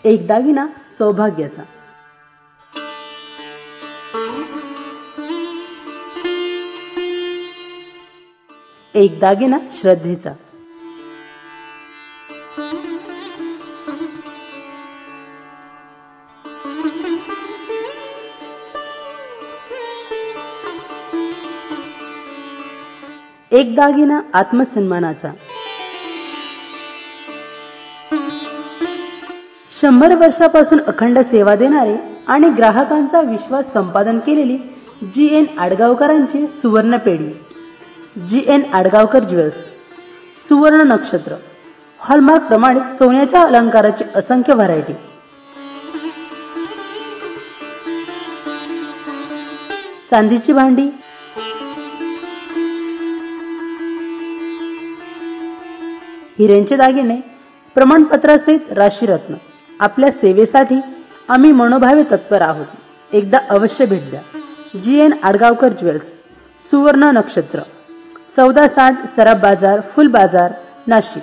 एक दागिना सौभाग्याचा, एक दागिना श्रद्धेचा, एक दागिना आत्मसन्मानाचा, 100 वर्षापासून अखंड सेवा देणारे आणि ग्राहकांचा विश्वास संपादन केलेली GN आडगावकरांची सुवर्ण पेढी. GN Adgaonkar jewels. सुवर्ण नक्षत्र, हॉलमार्क प्रमाणे सोन्याच्या अलंकाराची असंख्य व्हरायटी. चांदीची भांडी, हिऱ्यांचे दागिने, प्रमाणपत्रासहित राशीरत्न. आपल्या सेवेसाठी आम्ही मनोभावे तत्पर आहोत. एकदा अवश्य भेट द्या. GN आडगावकर ज्वेल्स, सुवर्ण नक्षत्र, 1460 सराफ बाजार, फुल बाजार, नाशिक.